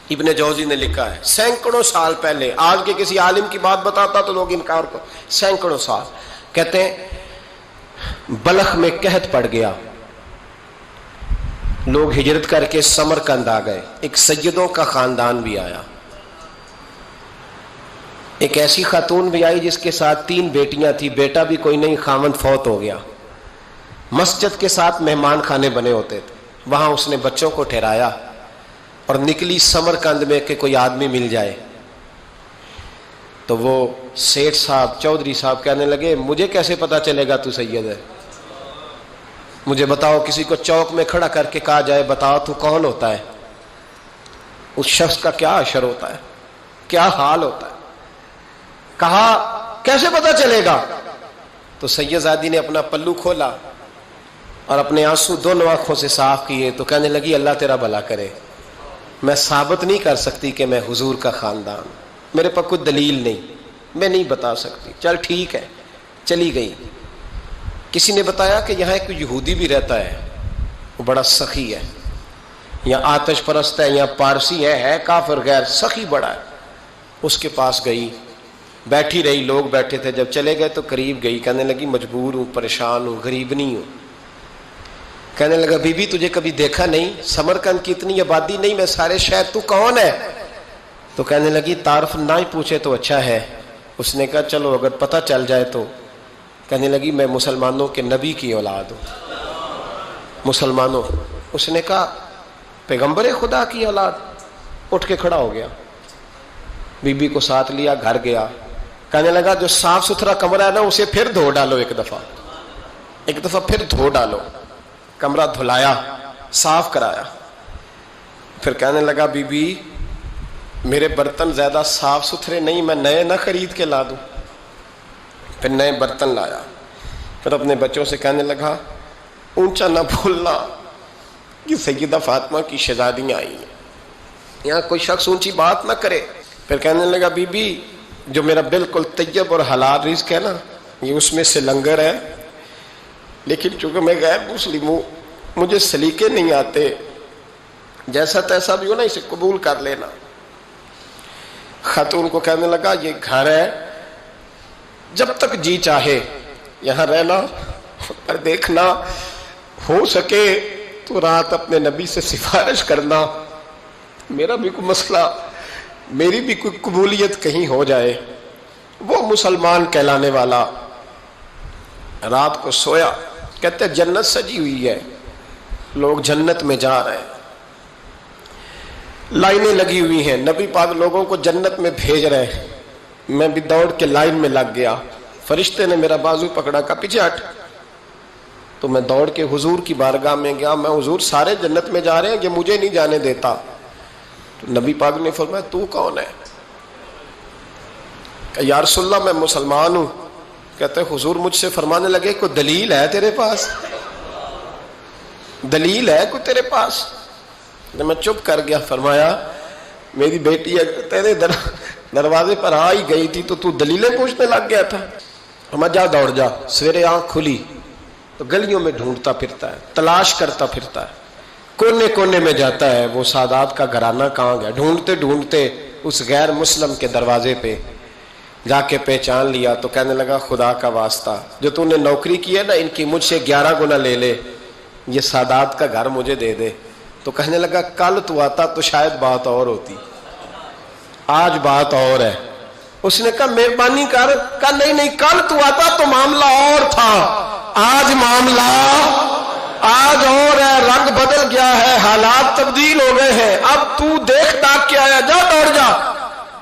ابن جوزی نے لکھا ہے سینکڑوں سال پہلے، آج کے کسی عالم کی بات بتاتا تو لوگ انکار کو، سینکڑوں سال، کہتے ہیں بلخ میں قحط پڑ گیا، لوگ ہجرت کر کے سمرقند آ گئے، ایک سیدوں کا خاندان بھی آیا، ایک ایسی خاتون بھی آئی جس کے ساتھ 3 بیٹیاں تھی، بیٹا بھی کوئی نہیں، خاوند فوت ہو گیا، مسجد کے ساتھ مہمان خانے بنے ہوتے تھے، وہاں اس نے بچوں کو ٹھہرایا اور نکلی سمرقند میں کہ کوئی آدمی مل جائے، تو وہ سیٹھ صاحب چودھری صاحب کہنے لگے مجھے کیسے پتا چلے گا تو سید ہے، مجھے بتاؤ، کسی کو چوک میں کھڑا کر کے کہا جائے بتاؤ تو کون ہوتا ہے، اس شخص کا کیا اشر ہوتا ہے، کیا حال ہوتا ہے، کہا کیسے پتا چلے گا؟ تو سید زادی نے اپنا پلو کھولا اور اپنے آنسو دونوں آنکھوں سے صاف کیے تو کہنے لگی اللہ تیرا بھلا کرے، میں ثابت نہیں کر سکتی کہ میں حضور کا خاندان، میرے پاس کوئی دلیل نہیں، میں نہیں بتا سکتی، چل ٹھیک ہے، چلی گئی۔ کسی نے بتایا کہ یہاں ایک یہودی بھی رہتا ہے، وہ بڑا سخی ہے، یا آتش پرست ہے یا پارسی ہے کافر غیر، سخی بڑا ہے، اس کے پاس گئی، بیٹھی رہی، لوگ بیٹھے تھے، جب چلے گئے تو قریب گئی، کہنے لگی مجبور ہوں، پریشان ہوں، غریب نہیں ہوں۔ کہنے لگا بی بی تجھے کبھی دیکھا نہیں، سمرقند کی اتنی آبادی نہیں، میں سارے شہر، تو کون ہے؟ تو کہنے لگی تعارف نہ ہی پوچھے تو اچھا ہے۔ اس نے کہا چلو اگر پتہ چل جائے تو۔ کہنے لگی میں مسلمانوں کے نبی کی اولاد ہوں، مسلمانوں۔ اس نے کہا پیغمبر خدا کی اولاد؟ اٹھ کے کھڑا ہو گیا، بی بی کو ساتھ لیا، گھر گیا، کہنے لگا جو صاف ستھرا کمرہ ہے نا اسے پھر دھو ڈالو، ایک دفعہ پھر دھو ڈالو۔ کمرہ دھلایا، صاف کرایا، پھر کہنے لگا بی بی میرے برتن زیادہ صاف ستھرے نہیں، میں نئے نہ خرید کے لا دوں۔ پھر نئے برتن لایا، پھر اپنے بچوں سے کہنے لگا اونچا نہ بھولنا کہ سیدہ فاطمہ کی شہزادیاں آئی ہیں، یہاں کوئی شخص اونچی بات نہ کرے۔ پھر کہنے لگا بی بی جو میرا بالکل طیب اور حلال رزق ہے نا، یہ اس میں سے لنگر ہے، لیکن چونکہ میں غیر مسلم ہوں، مجھے سلیقے نہیں آتے، جیسا تیسا بھی ہو نا اسے قبول کر لینا۔ خاتون کو کہنے لگا یہ گھر ہے، جب تک جی چاہے یہاں رہنا، پر دیکھنا ہو سکے تو رات اپنے نبی سے سفارش کرنا، میرا بھی کوئی مسئلہ، میری بھی کوئی قبولیت کہیں ہو جائے۔ وہ مسلمان کہلانے والا رات کو سویا، کہتے جنت سجی ہوئی ہے، لوگ جنت میں جا رہے ہیں، لائنیں لگی ہوئی ہیں، نبی پاک لوگوں کو جنت میں بھیج رہے ہیں، میں بھی دوڑ کے لائن میں لگ گیا، فرشتے نے میرا بازو پکڑا، کا پیچھے ہٹ، تو میں دوڑ کے حضور کی بارگاہ میں گیا، میں حضور سارے جنت میں جا رہے ہیں، یہ مجھے نہیں جانے دیتا۔ تو نبی پاک نے فرمایا تو کون ہے؟ کہ یا رسول اللہ میں مسلمان ہوں۔ کہتے حضور مجھ سے فرمانے لگے کوئی دلیل ہے تیرے پاس؟ دلیل ہے کوئی تیرے پاس؟ جب میں چپ کر گیا، فرمایا میری بیٹی تیرے دروازے پر آ ہی گئی تھی تو دلیلیں پوچھنے لگ گیا تھا۔ فرمایا جا دوڑ جا۔ سویرے آنکھ کھلی تو گلیوں میں ڈھونڈتا پھرتا ہے، تلاش کرتا پھرتا ہے، کونے کونے میں جاتا ہے، وہ سادات کا گھرانہ کہاں گیا، ڈھونڈتے ڈھونڈتے اس غیر مسلم کے دروازے پہ جا کے پہچان لیا۔ تو کہنے لگا خدا کا واسطہ جو تو نے نوکری کی ہے نا، ان کی مجھ سے 11 گنا لے لے، یہ سادات کا گھر مجھے دے دے۔ تو کہنے لگا کل تو آتا تو شاید بات اور ہوتی، آج بات اور ہے۔ اس نے کہا مہربانی کر، کہا نہیں کل تو آتا تو معاملہ اور تھا، آج معاملہ آج اور ہے، رنگ بدل گیا ہے، حالات تبدیل ہو گئے ہیں، اب تو دیکھ داکھ کے آیا، جا دوڑ جا۔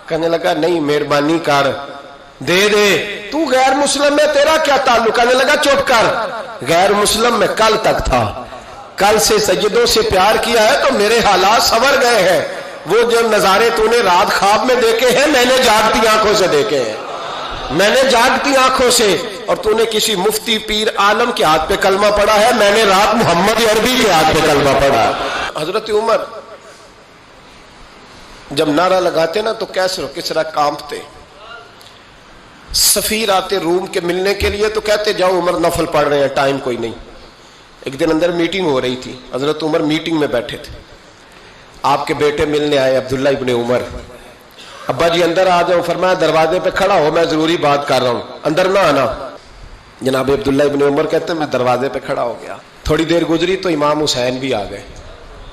کہنے لگا نہیں مہربانی کر، دے دے، تو غیر مسلم ہے، تیرا کیا تعلق؟ کہنے لگا چپ کر، غیر مسلم میں کل تک تھا، کل سے سیدوں سے پیار کیا ہے تو میرے حالات سنور گئے ہیں، وہ جو نظارے تو نے رات خواب میں دیکھے ہیں میں نے جاگتی آنکھوں سے دیکھے ہیں، میں نے جاگتی آنکھوں سے، اور تو نے کسی مفتی پیر عالم کے ہاتھ پہ کلمہ پڑھا ہے، میں نے رات محمد عربی کے ہاتھ پہ کلمہ پڑھا ہے۔ حضرت عمر جب نعرہ لگاتے نا تو کیسر و کسرا کانپتے، سفیر آتے روم کے ملنے کے لیے تو کہتے جاؤ عمر نفل پڑھ رہے ہیں، ٹائم کوئی نہیں۔ ایک دن اندر میٹنگ ہو رہی تھی، حضرت عمر میٹنگ میں بیٹھے تھے، آپ کے بیٹے ملنے آئے عبداللہ ابن عمر. ابا جی اندر آ جاؤ. فرمایا دروازے پہ کھڑا ہو, میں ضروری بات کر رہا ہوں, اندر نہ آنا. جناب عبداللہ ابن عمر کہتے ہیں میں دروازے پہ کھڑا ہو گیا. تھوڑی دیر گزری تو امام حسین بھی آ گئے.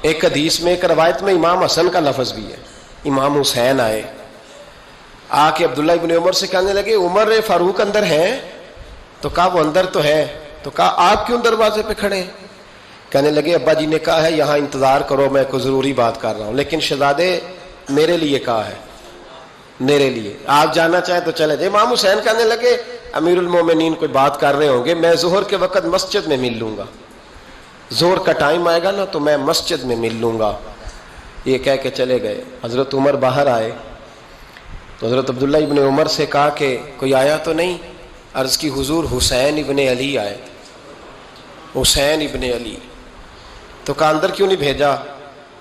ایک حدیث میں ایک روایت میں امام حسن کا لفظ بھی ہے. امام حسین آئے, آ کے عبداللہ ابن عمر سے کہنے لگے عمر فاروق اندر ہیں؟ تو کہا وہ اندر تو ہے. تو کہا آپ کیوں دروازے پہ کھڑے ہیں؟ کہنے لگے ابا جی نے کہا ہے یہاں انتظار کرو, میں کوئی ضروری بات کر رہا ہوں. لیکن شہزادے میرے لیے کہا ہے, میرے لیے, آپ جانا چاہیں تو چلے جائیں. امام حسین کہنے لگے امیر المومنین کوئی بات کر رہے ہوں گے, میں ظہر کے وقت مسجد میں مل لوں گا, ظہر کا ٹائم آئے گا نا تو میں مسجد میں مل لوں گا. یہ کہہ کے چلے گئے. حضرت عمر باہر آئے تو حضرت عبداللہ ابن عمر سے کہا کہ کوئی آیا تو نہیں؟ عرض کی حضور حسین ابن علی آئے. حسین ابن علی. تو کہا اندر کیوں نہیں بھیجا؟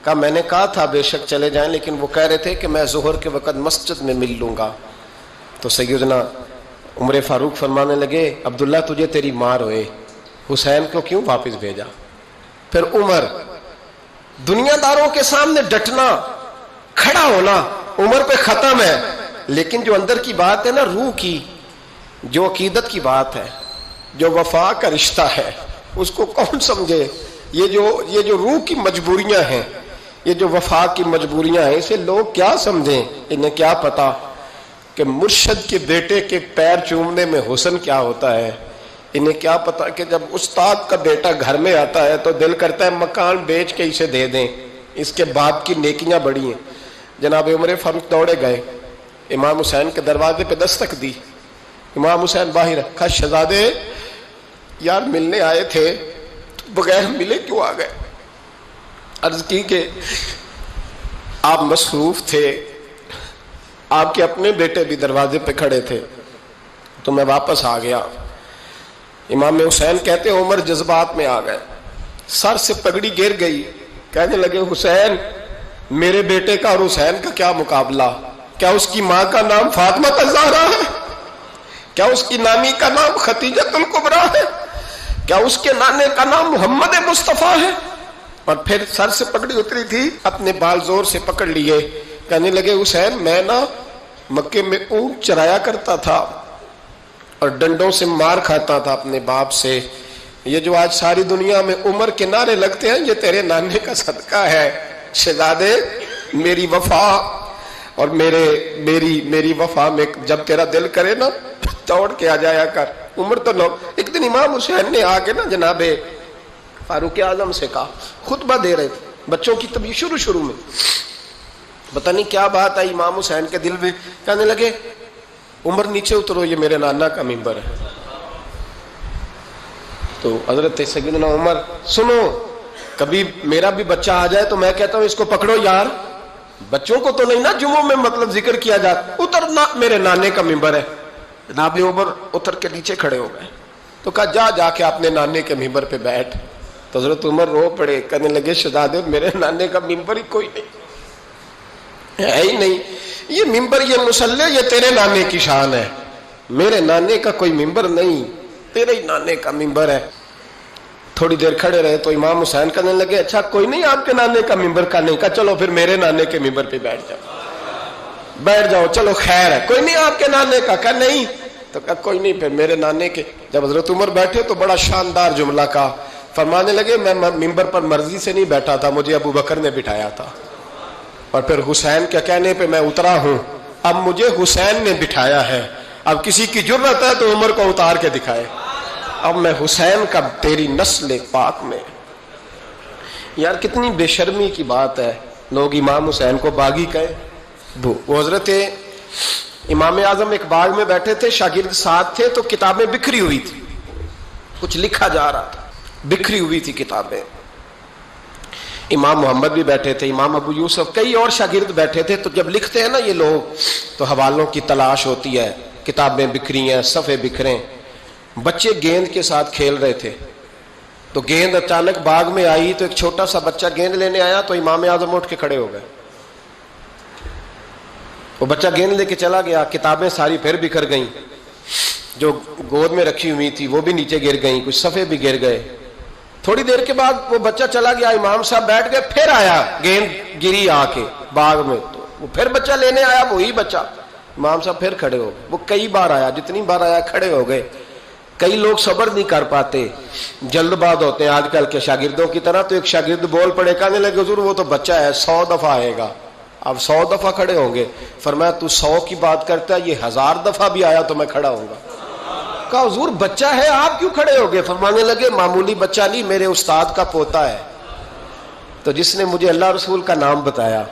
کہا میں نے کہا تھا بے شک چلے جائیں, لیکن وہ کہہ رہے تھے کہ میں ظہر کے وقت مسجد میں مل لوں گا. تو سیدنا عمر فاروق فرمانے لگے عبداللہ تجھے تیری ماں روئے, حسین کو کیوں واپس بھیجا؟ پھر عمر دنیا داروں کے سامنے ڈٹنا, کھڑا ہونا عمر پہ ختم ہے, لیکن جو اندر کی بات ہے نا, روح کی, جو عقیدت کی بات ہے, جو وفا کا رشتہ ہے, اس کو کون سمجھے؟ یہ جو روح کی مجبوریاں ہیں, یہ جو وفا کی مجبوریاں ہیں, اسے لوگ کیا سمجھیں؟ انہیں کیا پتا کہ مرشد کے بیٹے کے پیر چومنے میں حسن کیا ہوتا ہے. انہیں کیا پتا کہ جب استاد کا بیٹا گھر میں آتا ہے تو دل کرتا ہے مکان بیچ کے اسے دے دیں, اس کے باپ کی نیکیاں بڑی ہیں. جناب عمر فاروق دوڑے گئے, امام حسین کے دروازے پہ دستک دی. امام حسین باہر, کہا شہزادے یار ملنے آئے تھے, بغیر ملے کیوں آ گئے؟ عرض کی کہ آپ مصروف تھے, آپ کے اپنے بیٹے بھی دروازے پہ کھڑے تھے, تو میں واپس آ گیا. امام حسین کہتے ہیں عمر جذبات میں آ گئے, سر سے پگڑی گر گئی, کہنے لگے حسین میرے بیٹے کا اور حسین کا کیا مقابلہ؟ کیا اس کی ماں کا نام فاطمہ الزہرا ہے؟ کیا اس کی نانی کا نام ختیجۃ الکبریٰ ہے؟ کیا اس کے نانے کا نام محمد مصطفیٰ ہے؟ اور پھر سر سے پگڑی اتری تھی, اپنے بال زور سے پکڑ لیے, کہنے لگے حسین میں نا مکے میں اونٹ چرایا کرتا تھا اور ڈنڈوں سے مار کھاتا تھا اپنے باپ سے. یہ جو آج ساری دنیا میں عمر کے نعرے لگتے ہیں یہ تیرے نانے کا صدقہ ہے. شہزادے میری وفا اور میری وفا میں جب تیرا دل کرے نا دوڑ کے آ جایا کر. عمر تو لوگ, ایک دن امام حسین نے آ کے نا جناب فاروق اعظم سے کہا, خطبہ دے رہے تھے بچوں کی طبیعت شروع میں, پتہ نہیں کیا بات آئی امام حسین کے دل میں, کہنے لگے عمر نیچے اترو, یہ میرے نانا کا ممبر ہے. تو حضرت سیدنا عمر, سنو کبھی میرا بھی بچہ آ جائے تو میں کہتا ہوں اس کو پکڑو یار, بچوں کو تو نہیں نا جمعوں میں مطلب ذکر کیا جاتا, اترنا میرے نانے کا ممبر ہے. جناب عمر اتر کے نیچے کھڑے ہو گئے, تو کہا جا کے اپنے نانے کے ممبر پہ بیٹھ. تو حضرت عمر رو پڑے, کہنے لگے شہزادے میرے نانے کا ممبر ہی کوئی نہیں ہے ہی نہیں, یہ ممبر یہ مصلی یہ تیرے نانے کی شان ہے, میرے نانے کا کوئی ممبر نہیں, تیرے ہی نانے کا ممبر ہے. تھوڑی دیر کھڑے رہے تو امام حسین کہنے لگے اچھا کوئی نہیں آپ کے نانے کا ممبر کا نہیں, کہا چلو پھر میرے نانے کے ممبر پہ بیٹھ جاؤ, چلو خیر ہے, کوئی نہیں آپ کے نانے کا, کہا نہیں, تو کہا کوئی نہیں پھر میرے نانے کے. جب حضرت عمر بیٹھے تو بڑا شاندار جملہ کا فرمانے لگے میں ممبر پر مرضی سے نہیں بیٹھا تھا, مجھے ابو بکر نے بٹھایا تھا, اور پھر حسین کے کہنے پہ میں اترا ہوں, اب مجھے حسین نے بٹھایا ہے, اب کسی کی جرت ہے تو عمر کو اتار کے دکھائے, اب میں حسین کا تیری نسل پاک میں. یار کتنی بے شرمی کی بات ہے, لوگ امام حسین کو باغی کہے. وہ حضرت امام اعظم ایک باغ میں بیٹھے تھے, شاگرد ساتھ تھے, تو کتابیں بکھری ہوئی تھی, کچھ لکھا جا رہا تھا, بکھری ہوئی تھی کتابیں. امام محمد بھی بیٹھے تھے, امام ابو یوسف, کئی اور شاگرد بیٹھے تھے. تو جب لکھتے ہیں نا یہ لوگ تو حوالوں کی تلاش ہوتی ہے, کتابیں بکھری ہیں, صفحے بکھرے. بچے گیند کے ساتھ کھیل رہے تھے, تو گیند اچانک باغ میں آئی, تو ایک چھوٹا سا بچہ گیند لینے آیا, تو امام اعظم اٹھ کے کھڑے ہو گئے. وہ بچہ گیند لے کے چلا گیا, کتابیں ساری پھر بکھر گئیں, جو گود میں رکھی ہوئی تھی وہ بھی نیچے گر گئیں, کچھ صفحے بھی گر گئے. تھوڑی دیر کے بعد وہ بچہ چلا گیا, امام صاحب بیٹھ گئے, پھر آیا, گیند گری آ کے باغ میں, تو وہ پھر بچہ لینے آیا, وہی بچہ. امام صاحب پھر کھڑے ہو گئے. وہ کئی بار آیا, جتنی بار آیا کھڑے ہو گئے. کئی لوگ صبر نہیں کر پاتے, جلد باز ہوتے ہیں آج کل کے شاگردوں کی طرح. تو ایک شاگرد بول پڑے, کہنے لگے حضور وہ تو بچہ ہے 100 دفعہ آئے گا. اب 100 دفعہ کھڑے ہوں گے. فرمایا تو 100 کی بات کرتا ہے, یہ 1000 دفعہ بھی آیا تو میں کھڑا ہوں گا. کہا حضور بچہ ہے آپ کیوں کھڑے ہو گئے؟ فرمانے لگے معمولی بچہ نہیں, میرے استاد کا پوتا ہے. تو جس نے مجھے اللہ رسول کا نام بتایا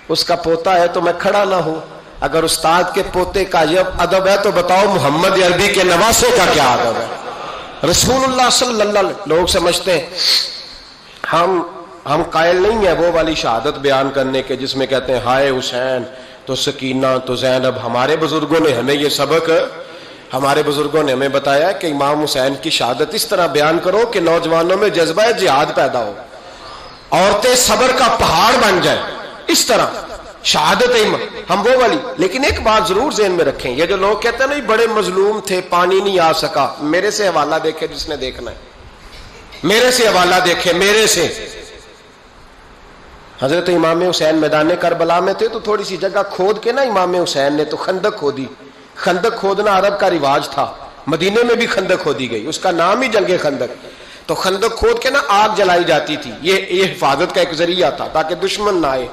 اس کا پوتا ہے تو میں کھڑا نہ ہوں. اگر استاد کے پوتے کا یہ ادب ہے تو بتاؤ محمد عربی کے نواسے کا کیا ادب ہے؟ رسول اللہ صلی اللہ علیہ وسلم. لوگ سمجھتے ہیں ہم قائل نہیں ہیں وہ والی شہادت بیان کرنے کے جس میں کہتے ہیں ہائے حسین تو سکینہ تو زینب. ہمارے بزرگوں نے ہمیں یہ سبق, ہمارے بزرگوں نے ہمیں بتایا کہ امام حسین کی شہادت اس طرح بیان کرو کہ نوجوانوں میں جذبہ جہاد پیدا ہو, عورتیں صبر کا پہاڑ بن جائیں. اس طرح شہادت ہم وہ والی. لیکن ایک بات ضرور ذہن میں رکھیں, یہ جو لوگ کہتے ہیں نا بڑے مظلوم تھے پانی نہیں آ سکا, میرے سے حوالہ دیکھے جس نے دیکھنا ہے, میرے سے حوالہ دیکھے. میرے سے حضرت امام حسین میدان کربلا میں تھے تو تھوڑی سی جگہ کھود کے نا امام حسین نے تو خندق کھودی. خندق کھودنا عرب کا رواج تھا, مدینے میں بھی خندق کھودی گئی, اس کا نام ہی جنگ خندق. تو خندق کھود کے نا آگ جلائی جاتی تھی, یہ حفاظت کا ایک ذریعہ تھا تاکہ دشمن نہ آئے.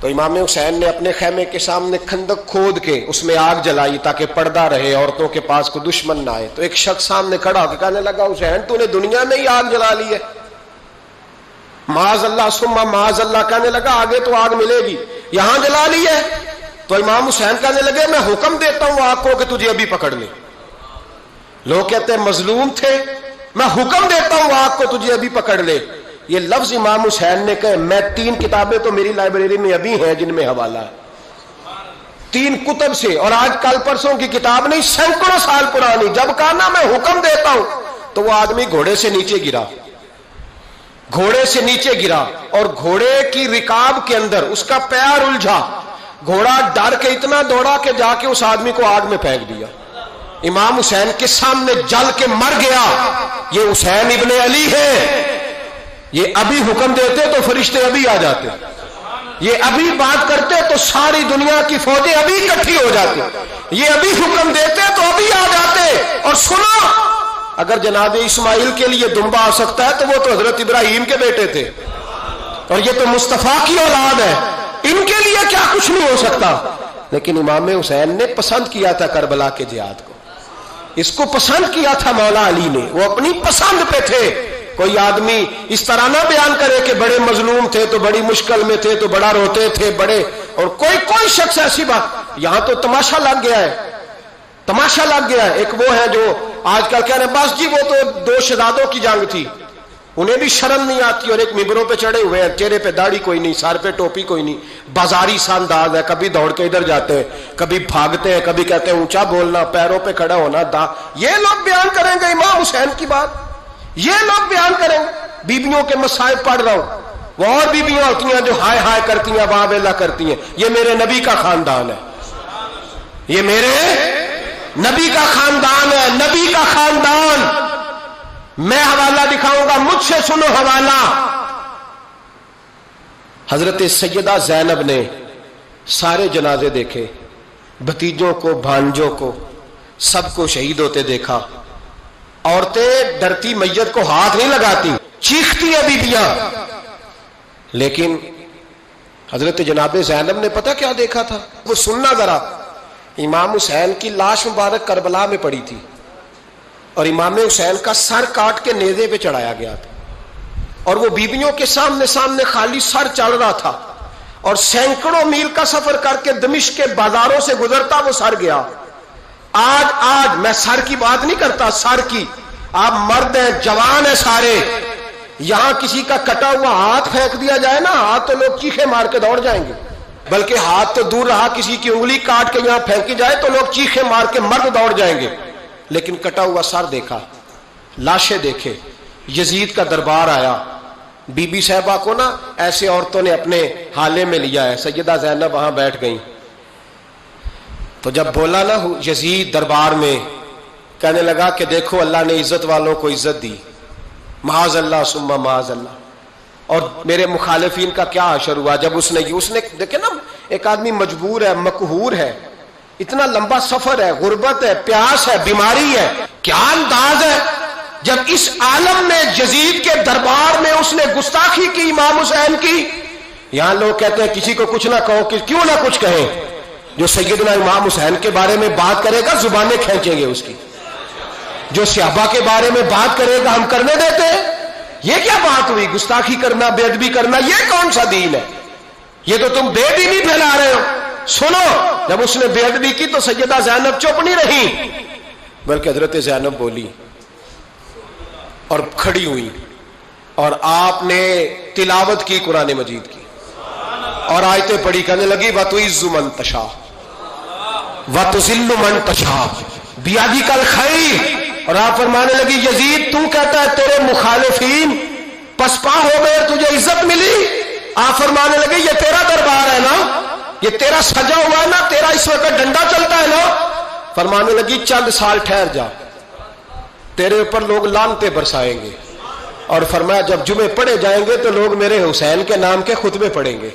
تو امام حسین نے اپنے خیمے کے سامنے خندق کھود کے اس میں آگ جلائی تاکہ پردہ رہے, عورتوں کے پاس کوئی دشمن نہ آئے. تو ایک شخص سامنے کھڑا ہو کے کہنے لگا حسین تو نے دنیا میں ہی آگ جلا لی ہے. معاذ اللہ ثم معاذ اللہ. کہنے لگا آگے تو آگ ملے گی, یہاں جلا لی ہے. تو امام حسین کہنے لگے میں حکم دیتا ہوں آگ کو کہ تجھے ابھی پکڑ لے. لوگ کہتے ہیں مظلوم تھے, میں حکم دیتا ہوں آگ کو تجھے ابھی پکڑ لے. یہ لفظ امام حسین نے کہے. میں 3 کتابیں تو میری لائبریری میں ابھی ہیں جن میں حوالہ ہے, 3 کتب سے, اور آج کل پرسوں کی کتاب نہیں, سینکڑوں سال پرانی. جب کہا نا میں حکم دیتا ہوں تو وہ آدمی گھوڑے سے نیچے گرا, گھوڑے سے نیچے گرا, اور گھوڑے کی رکاب کے اندر اس کا پیر الجھا. گھوڑا ڈر کے اتنا دوڑا کہ جا کے اس آدمی کو آگ میں پھینک دیا. امام حسین کے سامنے جل کے مر گیا. یہ حسین ابن علی ہے. یہ ابھی حکم دیتے تو فرشتے ابھی آ جاتے, یہ ابھی بات کرتے تو ساری دنیا کی فوجیں ابھی اکٹھی ہو جاتی, یہ ابھی حکم دیتے تو ابھی آ جاتے. اور سنو, اگر جناب اسماعیل کے لیے دمبا آ سکتا ہے تو وہ تو حضرت ابراہیم کے بیٹے تھے, اور یہ تو مصطفیٰ کی اولاد ہے, ان کے لیے کیا کچھ نہیں ہو سکتا. لیکن امام حسین نے پسند کیا تھا کربلا کے جہاد کو, اس کو پسند کیا تھا مولا علی نے, وہ اپنی پسند پہ تھے. کوئی آدمی اس طرح نہ بیان کرے کہ بڑے مظلوم تھے تو بڑی مشکل میں تھے تو بڑا روتے تھے بڑے, اور کوئی شخص ایسی بات. یہاں تو تماشا لگ گیا ہے, تماشا لگ گیا ہے. ایک وہ ہے جو آج کل کہہ رہے ہیں بس جی وہ تو 2 شہزادوں کی جنگ تھی, انہیں بھی شرم نہیں آتی, اور ایک ممبروں پہ چڑھے ہوئے ہیں, چہرے پہ داڑھی کوئی نہیں, سر پہ ٹوپی کوئی نہیں, بازاری سا انداز ہے, کبھی دوڑ کے ادھر جاتے ہیں, کبھی بھاگتے ہیں, کبھی کہتے ہیں اونچا بولنا, پیروں پہ کھڑا ہونا. یہ لوگ بیان کریں گے امام حسین کی بات, یہ لوگ بیان کریں گے. بیبیوں کے مصائب پڑھ رہا ہوں, وہ اور بیبیاں ہوتی ہیں جو ہائے ہائے کرتی ہیں, واہ ویلا کرتی ہیں. یہ میرے نبی کا خاندان ہے, یہ میرے نبی کا خاندان ہے, نبی کا خاندان. میں حوالہ دکھاؤں گا, مجھ سے سنو حوالہ. حضرت سیدہ زینب نے سارے جنازے دیکھے, بھتیجوں کو, بھانجوں کو, سب کو شہید ہوتے دیکھا. عورتیں ڈرتی میت کو ہاتھ نہیں لگاتی, چیختی ہیں بیبیاں. لیکن حضرت جناب زینب نے پتہ کیا دیکھا تھا, وہ سننا ذرا. امام حسین کی لاش مبارک کربلا میں پڑی تھی, اور امام حسین کا سر کاٹ کے نیزے پہ چڑھایا گیا تھا, اور وہ بیبیوں کے سامنے خالی سر چل رہا تھا, اور سینکڑوں میل کا سفر کر کے دمشق کے بازاروں سے گزرتا وہ سر گیا. آج میں سر کی بات نہیں کرتا, سر کی. آپ مرد ہیں, جوان ہیں سارے, یہاں کسی کا کٹا ہوا ہاتھ پھینک دیا جائے نا, ہاتھ تو لوگ چیخے مار کے دوڑ جائیں گے, بلکہ ہاتھ تو دور رہا, کسی کی انگلی کاٹ کے یہاں پھینکی جائے تو لوگ چیخے مار کے مرد دوڑ جائیں گے. لیکن کٹا ہوا سر دیکھا, لاشیں دیکھے. یزید کا دربار آیا, بی بی صاحبہ کو نا ایسے عورتوں نے اپنے حالے میں لیا ہے. سیدہ زینب وہاں بیٹھ گئیں. تو جب بولا نا یزید دربار میں, کہنے لگا کہ دیکھو اللہ نے عزت والوں کو عزت دی, معاذ اللہ ثم معاذ اللہ. اور میرے مخالفین کا کیا حشر ہوا جب اس نے دیکھیں نا، ایک آدمی مجبور ہے، مقہور ہے، اتنا لمبا سفر ہے، غربت ہے، پیاس ہے، بیماری ہے، کیا انداز ہے جب اس عالم میں یزید کے دربار میں اس نے گستاخی کی امام حسین کی. یہاں لوگ کہتے ہیں کسی کو کچھ نہ کہو، کیوں نہ کچھ کہیں. جو سیدنا امام حسین کے بارے میں بات کرے گا زبانیں کھینچیں گے اس کی، جو صحابہ کے بارے میں بات کرے گا ہم کرنے دیتے ہیں. یہ کیا بات ہوئی؟ گستاخی کرنا، بے ادبی کرنا، یہ کون سا دین ہے؟ یہ تو تم بے دینی پھیلا رہے ہو. سنو، جب اس نے بے ادبی کی تو سیدہ زینب چپ نہیں رہی، بلکہ حضرت زینب بولی اور کھڑی ہوئی، اور آپ نے تلاوت کی قرآن مجید کی اور آیتیں پڑھی، کہنے لگی وَتُعِزُّ مَن تَشَاءُ وَتُذِلُّ مَن تَشَاءُ بِیَدِکَ الْخَیرُ. اور آپ فرمانے لگی یزید تو کہتا ہے تیرے مخالفین پسپا ہو گئے، تجھے عزت ملی. آپ فرمانے لگے یہ تیرا دربار ہے نا، یہ تیرا سجا ہوا ہے نا، تیرا اس وقت ڈنڈا چلتا ہے نا. فرمانے لگی چند سال ٹھہر جا، تیرے اوپر لوگ لعنتیں برسائیں گے. اور فرمایا جب جمعے پڑھے جائیں گے تو لوگ میرے حسین کے نام کے خطبے پڑھیں گے.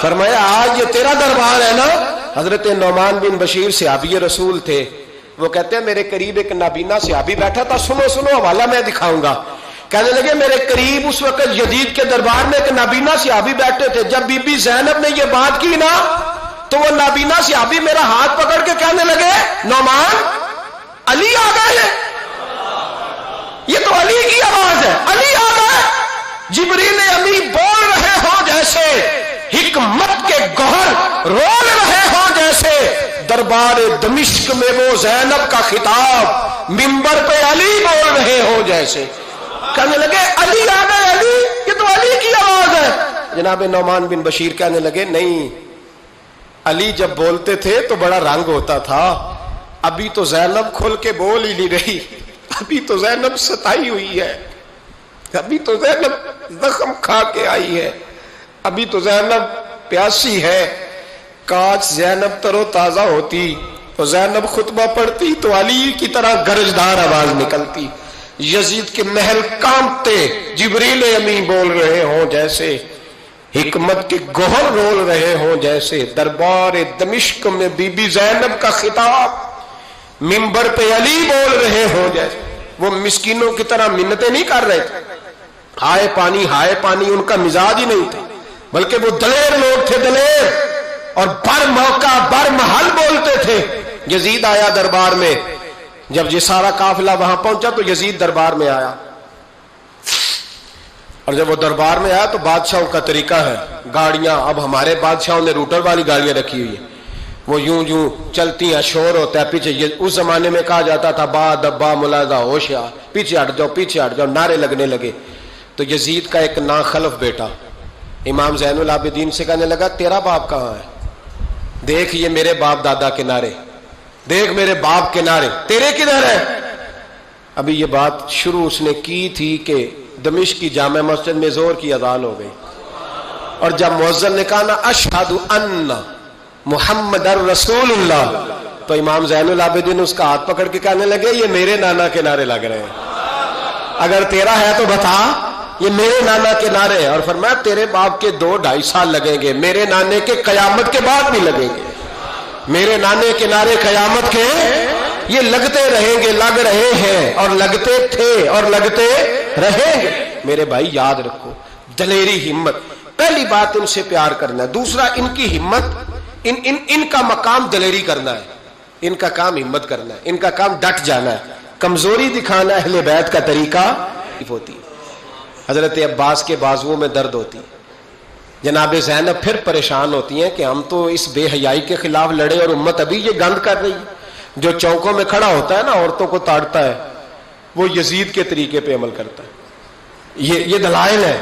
فرمایا آج یہ تیرا دربار ہے نا. حضرت نعمان بن بشیر صحابی رسول تھے، وہ کہتے ہیں میرے قریب ایک نابینا صحابی بیٹھا تھا، سنو سنو حوالہ میں دکھاؤں گا. کہنے لگے میرے قریب اس وقت یزید کے دربار میں ایک نابینا صحابی بیٹھے تھے، جب بی بی زینب نے یہ بات کی نا تو وہ نابینا صحابی میرا ہاتھ پکڑ کے کہنے لگے نعمان علی آ گئے، یہ تو علی کی آواز ہے، علی آ گئے. جبریل امی بول رہے ہو جیسے، حکمت کے گوہر رول رہے ہو جیسے، دربار دمشق میں وہ زینب کا خطاب منبر پہ علی بول رہے ہو جیسے. کہنے لگے علی آ گئے، علی، یہ تو علی کی آواز ہے. جناب نعمان بن بشیر کہنے لگے نہیں، علی جب بولتے تھے تو بڑا رنگ ہوتا تھا، ابھی تو زینب کھل کے بول ہی نہیں رہی، ابھی تو زینب ستائی ہوئی ہے، ابھی تو زینب زخم کھا کے آئی ہے، ابھی تو زینب پیاسی ہے. کاش زینب تر و تازہ ہوتی تو زینب خطبہ پڑھتی تو علی کی طرح گرجدار آواز نکلتی. یزید کے محل کانپتے، جبریل امی بول رہے ہوں جیسے، حکمت کے گوہر رول رہے ہوں جیسے، دربار دمشق میں بی بی زینب کا خطاب منبر پہ علی بول رہے ہوں جیسے. وہ مسکینوں کی طرح منتیں نہیں کر رہے تھے، ہائے پانی ان کا مزاج ہی نہیں تھا، بلکہ وہ دلیر لوگ تھے، دلیر، اور بر موقع بر محل بولتے تھے. یزید آیا دربار میں، جب یہ سارا قافلہ وہاں پہنچا تو یزید دربار میں آیا، اور جب وہ دربار میں آیا تو بادشاہوں کا طریقہ ہے، گاڑیاں، اب ہمارے بادشاہوں نے روٹر والی گاڑیاں رکھی ہوئی ہیں، وہ یوں چلتی ہیں، شور ہوتا ہے پیچھے. اس زمانے میں کہا جاتا تھا با دبا ملاحظہ ہوشیار، پیچھے ہٹ جاؤ، نعرے لگنے لگے. تو یزید کا ایک ناخلف بیٹا امام زین العابدین سے کہنے لگا تیرا باپ کہاں ہے؟ دیکھ یہ میرے باپ دادا کے نعرے، دیکھ میرے باپ کے نعرے، تیرے کدھر ہے؟ ابھی یہ بات شروع اس نے کی تھی کہ دمشق کی جامع مسجد میں زور کی اذان ہو گئی، اور جب مؤذن نے کہا نا اشہد ان محمد رسول اللہ، تو امام زین العابدین اس کا ہاتھ پکڑ کے کہنے لگے یہ میرے نانا کے نعرے لگ رہے ہیں، اگر تیرا ہے تو بتا، یہ میرے نانا کے نعرے ہیں. اور فرمایا تیرے باپ کے 2-2.5 سال لگیں گے، میرے نانے کے قیامت کے بعد بھی لگیں گے، میرے نانے کے نعرے قیامت کے یہ لگتے رہیں گے، لگ رہے ہیں اور لگتے تھے اور لگتے رہیں گے. میرے بھائی یاد رکھو، دلیری، ہمت، پہلی بات ان سے پیار کرنا ہے، دوسرا ان کی ہمت، ان کا مقام دلیری کرنا ہے، ان کا کام ہمت کرنا ہے، ان کا کام ڈٹ جانا ہے، کمزوری دکھانا اہل بیت کا طریقہ ہوتی. حضرت عباس کے بازوؤں میں درد ہوتی، جناب زینب پھر پریشان ہوتی ہیں کہ ہم تو اس بے حیائی کے خلاف لڑے اور امت ابھی یہ گند کر رہی. جو چوکوں میں کھڑا ہوتا ہے نا عورتوں کو تاڑتا ہے، وہ یزید کے طریقے پہ عمل کرتا ہے. یہ دلائل ہے،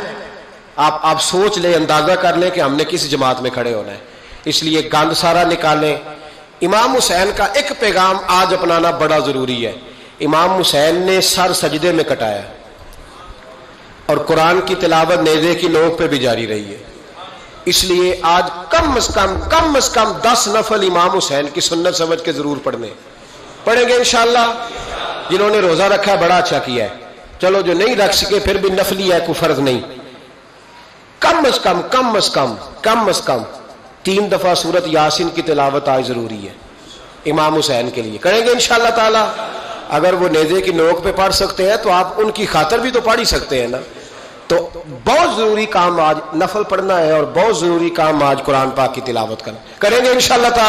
آپ سوچ لیں، اندازہ کر لیں کہ ہم نے کس جماعت میں کھڑے ہونا ہے. اس لیے گند سارا نکالیں. امام حسین کا ایک پیغام آج اپنانا بڑا ضروری ہے. امام حسین نے سر سجدے میں کٹایا اور قرآن کی تلاوت نیزے کی نوک پہ بھی جاری رہی ہے. اس لیے آج کم از کم 10 نفل امام حسین کی سنت سمجھ کے ضرور پڑھیں گے انشاءاللہ. جنہوں نے روزہ رکھا ہے بڑا اچھا کیا ہے، چلو جو نہیں رکھ سکے پھر بھی نفلی ہے، کوئی فرض نہیں، کم از کم 3 دفعہ سورت یاسین کی تلاوت آج ضروری ہے امام حسین کے لیے. کریں گے انشاءاللہ تعالی. اگر وہ نیزے کی نوک پہ پڑھ سکتے ہیں تو آپ ان کی خاطر بھی تو پڑھ ہی سکتے ہیں نا. تو بہت ضروری کام آج نفل پڑھنا ہے، اور بہت ضروری کام آج قرآن پاک کی تلاوت کرنا. کریں گے انشاءاللہ تعالی.